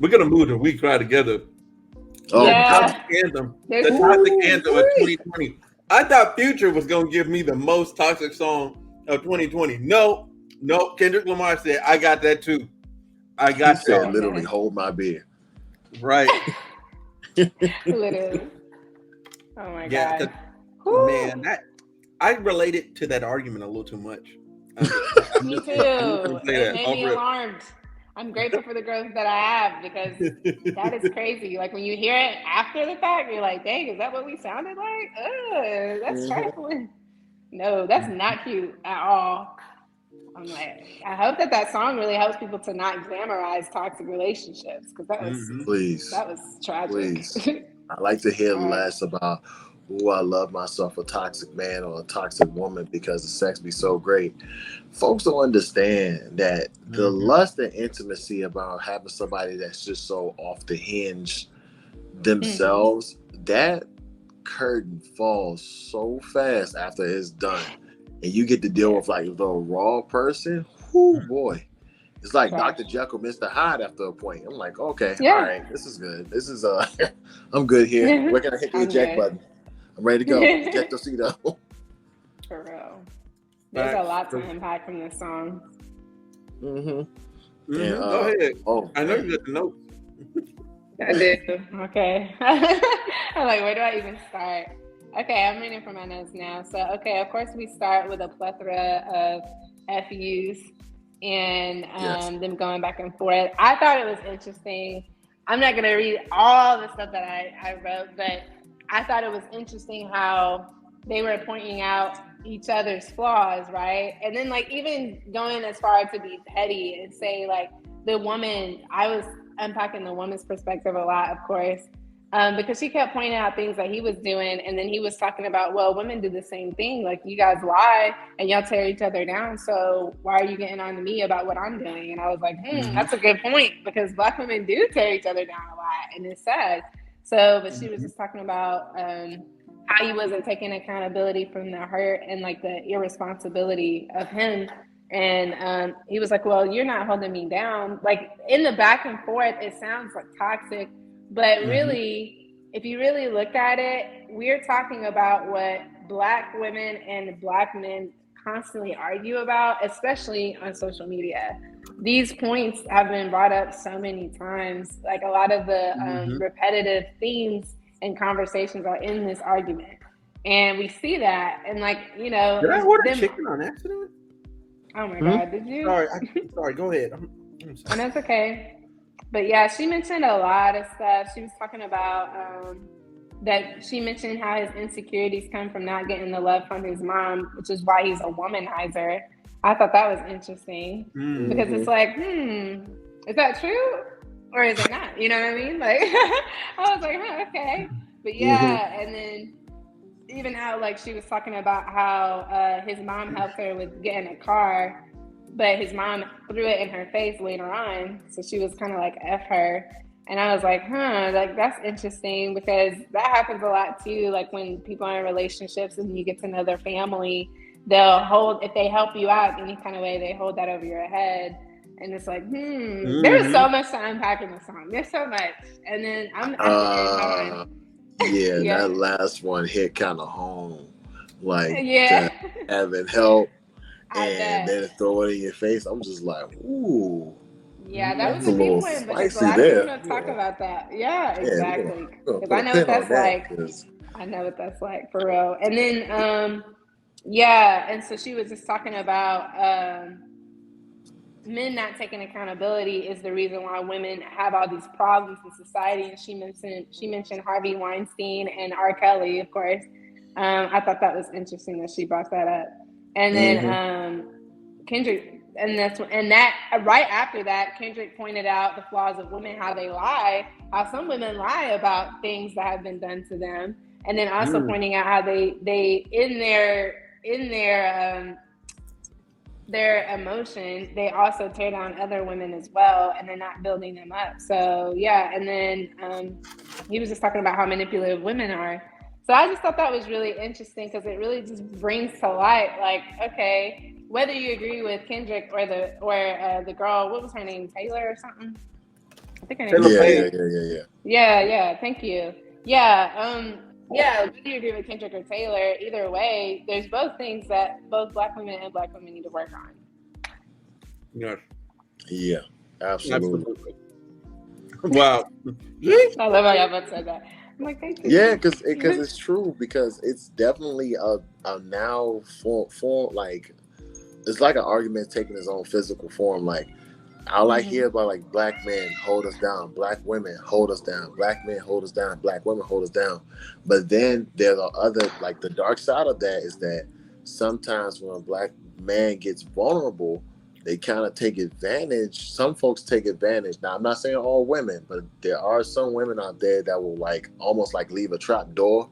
We're gonna move to We Cry Together. Oh The my toxic God. Yeah. anthem. There's The toxic Ooh, anthem of 2020. I thought Future was gonna give me the most toxic song of 2020. No, no. Kendrick Lamar said, "I got that too. I he got said that." literally hold my beer. Right. literally. Oh my Yeah. God. Because Whew. man, that I related to that argument a little too much. Me I'm just gonna too. say It that made off me alarmed. I'm grateful for the growth that I have because that is rip. crazy. Like when you hear it after the fact, you're like, dang, is that what we sounded like? Ugh, that's Mhm. trifling. No, that's not cute at all. I'm like, I hope that that song really helps people to not glamorize toxic relationships because Hmm. Please, that was tragic. please. I like to hear All right. less about, oh, I love myself a toxic man or a toxic woman because the sex be so great. Folks don't understand that the Hmm. lust and intimacy about having somebody that's just so off the hinge Mm-hmm. themselves, that curtain falls so fast after it's done. And you get to deal Yeah, with like the raw person. Whoo boy. It's like trash. Dr. Jekyll, Mr. Hyde after a point. I'm like, okay, all Yeah. right, this is good. This is I'm good here. Where can I hit the I'm eject good. button? I'm ready to go. Ejectocito. For real. There's a Facts. lot to unpack from this song. Mm-hmm. And Hmm. Go ahead. oh I know man. you got the notes. I do. Okay. I'm like, where do I even start? Okay, I'm reading from my notes now. So, okay, of course, we start with a plethora of FUs and Yes. them going back and forth. I thought it was interesting. I'm not going to read all the stuff that I wrote, but I thought it was interesting how they were pointing out each other's flaws, right? And then, like, even going as far to be petty and say, like, the woman, I was unpacking the woman's perspective a lot, of course, because she kept pointing out things that he was doing, and then he was talking about, well, women do the same thing. Like you guys lie and y'all tear each other down. So why are you getting on to me about what I'm doing? And I was like, Hmm. that's a good point because Black women do tear each other down a lot, and it's sad. So, but she was Hmm. just talking about how he wasn't taking accountability from the hurt and like the irresponsibility of him. And he was like, well, you're not holding me down. Like in the back and forth, it sounds like toxic, but Hmm. really, if you really look at it, we're talking about what Black women and Black men constantly argue about, especially on social media. These points have been brought up so many times. Like a lot of the Hmm. repetitive themes and conversations are in this argument. And we see that. And like, Did I order them, chicken on accident? oh my Hmm? God, did you? Sorry. Sorry. Go ahead. I'm And sorry. that's okay. But yeah, she mentioned a lot of stuff. She was talking about that she mentioned how his insecurities come from not getting the love from his mom, which is why he's a womanizer. I thought that was interesting Mm. because Mm-hmm. it's like, is that true or is it not? You know what I mean? Like, I was like, huh, okay. But Mm-hmm. yeah, and then even how like she was talking about how his mom helped her with getting a car, but his mom threw it in her face later on, so she was kind of like F her. And I was like, like that's interesting because that happens a lot too. Like when people are in relationships and you get to know their family, they'll hold, if they help you out in any kind of way, they hold that over your head. And it's like, there's Hmm. so much to unpack in the song. There's so much. And then I'm at the end, hold on. Uh yeah, Yeah. that last one hit kind of home. Like Yeah. to having help I and bet. then throw it in your face. I'm just like, ooh, Yeah, that was that's a a key little point because a spicy lot of people there. don't talk about that. Yeah, Yeah, exactly. we're gonna Because put I a know what pin on that's that like. because I know what that's like for real. And then, yeah, and so she was just talking about men not taking accountability is the reason why women have all these problems in society. And she mentioned Harvey Weinstein and R. Kelly, of course. I thought that was interesting that she brought that up. And then hmm Kendrick, and that right after that, Kendrick pointed out the flaws of women, how they lie, how some women lie about things that have been done to them, and then also Mm. pointing out how they in their emotion, they also tear down other women as well, and they're not building them up. So yeah, and then he was just talking about how manipulative women are. So I just thought that was really interesting because it really just brings to light, like, okay, whether you agree with Kendrick or the girl, what was her name, Taylor or something? I think her name Taylor is Payne. Yeah. Thank you. Yeah. Yeah. Whether you agree with Kendrick or Taylor, either way, there's both things that both Black women and Black women need to work on. Yes. Yeah, absolutely. Wow. I love how y'all both said that. I'm like, thank you. Yeah, because it's true. Because it's definitely a now form like it's like an argument taking its own physical form. Like all I hear about like black men hold us down, black women hold us down, black men hold us down, black women hold us down. But then there's the other, like the dark side of that is that sometimes when a black man gets vulnerable, they kind of take advantage. Some folks take advantage. Now I'm not saying all women, but there are some women out there that will like almost like leave a trap door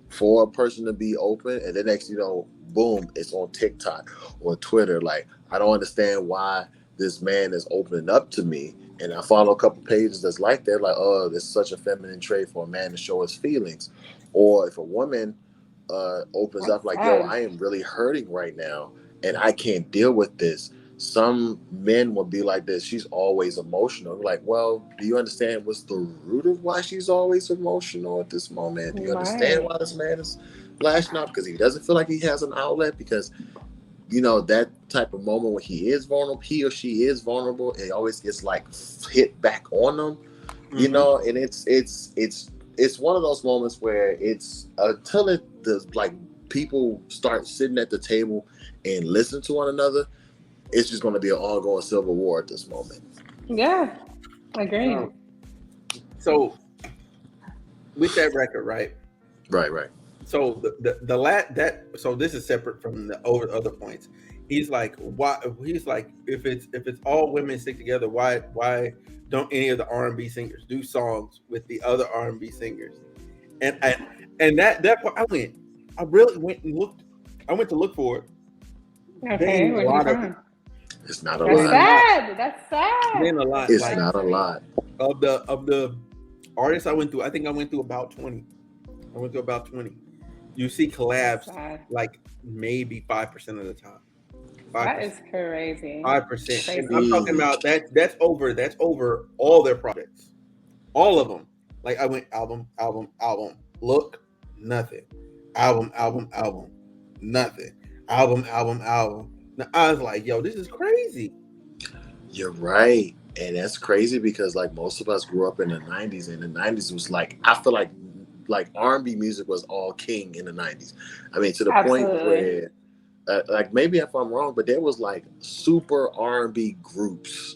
for a person to be open, and the next you know, boom, it's on TikTok or Twitter. Like I don't understand why this man is opening up to me, and I follow a couple pages that's like that, like, oh, this is such a feminine trait for a man to show his feelings. Or if a woman opens up like, yo, I am really hurting right now and I can't deal with this. Some men will be like this, she's always emotional. Like, well, do you understand what's the root of why she's always emotional at this moment? Do you understand why this man is lashing out? Because he doesn't feel like he has an outlet. Because you know, that type of moment when he is vulnerable, he or she is vulnerable, it always gets like hit back on them, you know. And it's one of those moments where it's until it does, like people start sitting at the table and listen to one another, it's just going to be an ongoing civil war at this moment. Yeah, I agree. So with that record, right? Right. So so this is separate from the other points. He's like, why? He's like, if it's all women stick together, why don't any of the R&B singers do songs with the other R&B singers? And that part, I really went and looked. I went to look for it. Okay, a lot of it. It's not a lot. That's sad. Then a lot. It's like, not a lot of the artists I went through. I think I went through about 20. You see collabs like maybe 5% of the time. 5%. That is crazy. 5%. And I'm talking about that's over all their projects. All of them. Like I went album. Look, nothing. Album, nothing. Album. Now, I was like, yo, this is crazy. You're right. And that's crazy because like most of us grew up in the 90s, and the 90s was like, I feel like R&B music was all king in the 90s. I mean, to the point where like maybe if I'm wrong, but there was like super R&B groups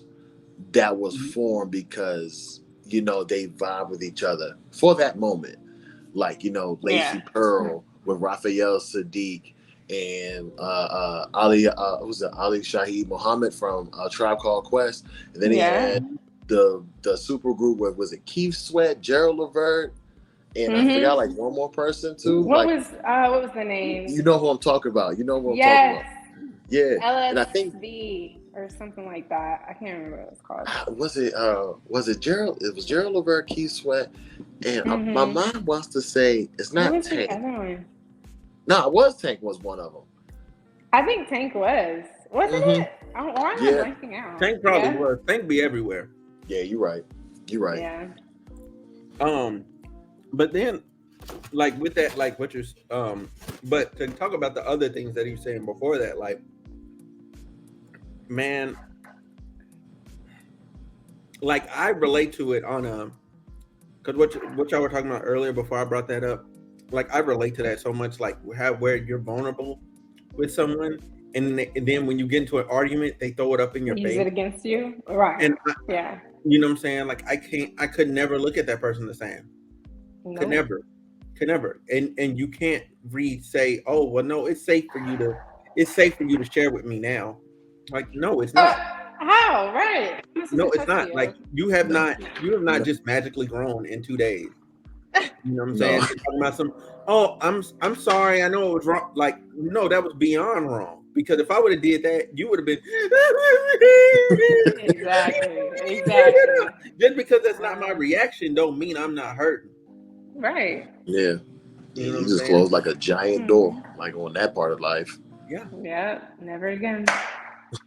that was formed because, you know, they vibe with each other for that moment. Like, you know, Lacy Pearl with Raphael Sadiq and Ali Ali Shaheed Muhammad from Tribe Called Quest. And then he had the super group with, was it Keith Sweat, Gerald Levert, and I forgot like one more person too. What was the name? You know who I'm talking about. You know who I'm talking about. Yeah. LSD and I think or something like that. I can't remember what it was called. Was it Gerald? It was Gerald Levert, Keith Sweat, and my mind wants to say it's not Tank. The other one? No, it was Tank. Was one of them. I think Tank wasn't it? I'm blanking out. Tank probably was. Tank be everywhere. Yeah, you're right. Yeah. But then, like with that, like what you're, but to talk about the other things that he was saying before that, like, man, like I relate to it on because what y'all were talking about earlier before I brought that up, like I relate to that so much, like where you're vulnerable with someone, and then when you get into an argument, they throw it up in your face. Use it against you, right? And you know what I'm saying? Like I could never look at that person the same. Nope. Could never. And you can't say, oh well, no, it's safe for you to share with me now. Like, no, it's not. How? Right. No, it's not. Like you have not just magically grown in 2 days. You know what I'm saying? Talking about I'm sorry, I know it was wrong. Like, no, that was beyond wrong. Because if I would have did that, you would have been Exactly. Just because that's not my reaction don't mean I'm not hurting. Right. Yeah. You just closed like a giant door, like on that part of life. Yeah. Never again.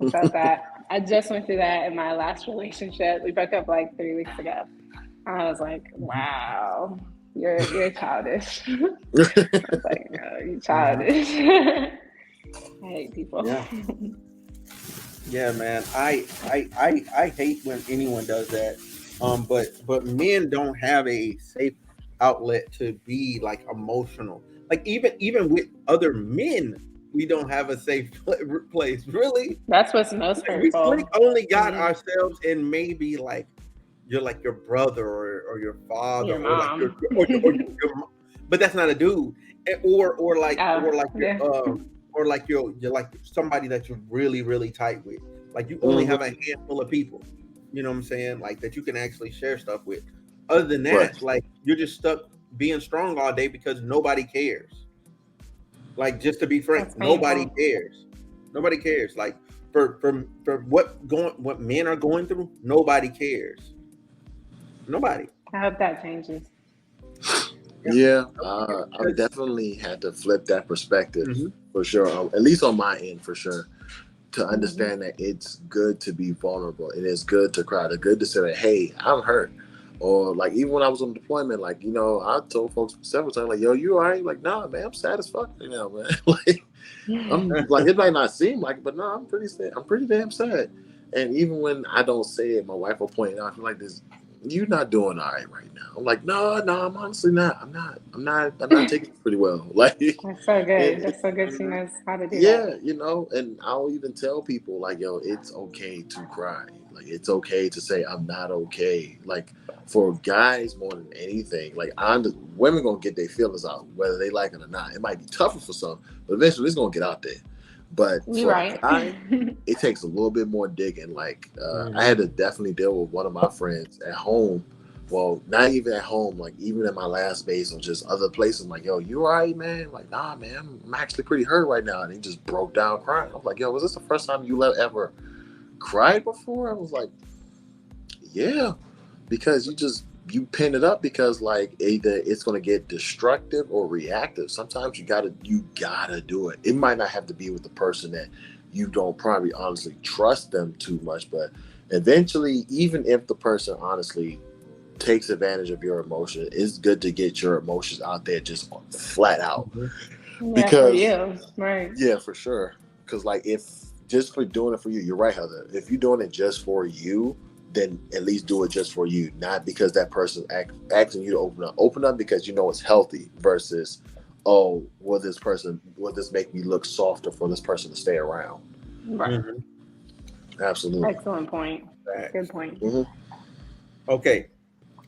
About that. I just went through that in my last relationship. We broke up like 3 weeks ago. I was like, wow, you're childish. I was like, no, you're childish. I hate people. Yeah, man. I hate when anyone does that. But men don't have a safe outlet to be like emotional. Like even with other men, we don't have a safe place. Really, That's what's most we really hurtful. only got ourselves in maybe like you're like your brother or your father Your or like mom. your but that's not a dude. Or like Yeah. or like you're like somebody that you're really tight with. Like you only Mhm. have a handful of people, you know what I'm saying? Like that you can actually share stuff with. Other than Right. that, like you're just stuck being strong all day because nobody cares. Like just to be frank, That's nobody painful. cares. Nobody cares. Like for what men are going through, nobody cares. Nobody. I hope that changes. Yeah. Yeah, I've Because, definitely had to flip that perspective mhm. for sure. At least on my end, for sure. To Mm-hmm. understand that it's good to be vulnerable. It is good to cry. It's good to say that, hey, I'm hurt. Or like even when I was on deployment, like, you know, I told folks several times, like, yo, you all right? Like, nah, man, I'm sad as fuck right now, man. Like I'm like it might not seem like it, but no, I'm pretty sad. I'm pretty damn sad. And even when I don't say it, my wife will point it out. I feel like this you're not doing all right now. I'm like, no, I'm honestly not. I'm not taking it pretty well. Like That's so good. it, That's so good. She knows how to do that. yeah, you know, and I'll even tell people like, yo, it's okay to cry. Like it's okay to say I'm not okay. Like for guys more than anything, like women gonna get their feelings out whether they like it or not. It might be tougher for some, but eventually it's gonna get out there. But You're for a right. guy, it takes a little bit more digging. Like I Mhm. had to definitely deal with one of my friends at home. Well, not even at home, like even at my last base or just other places. I'm like, yo, you all right, man? Like, nah, man, I'm actually pretty hurt right now. And he just broke down crying. I was like, yo, was this the first time you ever cried before? I was like, yeah, because you pin it up because like either it's gonna get destructive or reactive. Sometimes you gotta do it. It might not have to be with the person that you don't probably honestly trust them too much, but eventually, even if the person honestly takes advantage of your emotion, it's good to get your emotions out there just flat out. Mhm. Yeah, for Because you. Right. yeah, for sure. Because like if just for doing it for you, you're right, Heather. If you're doing it just for you, then at least do it just for you, not because that person asking you to open up. Open up because you know it's healthy versus, oh, will this make me look softer for this person to stay around? Right. Mhm. Absolutely. Excellent point. Good Facts. point. Hmm. Okay,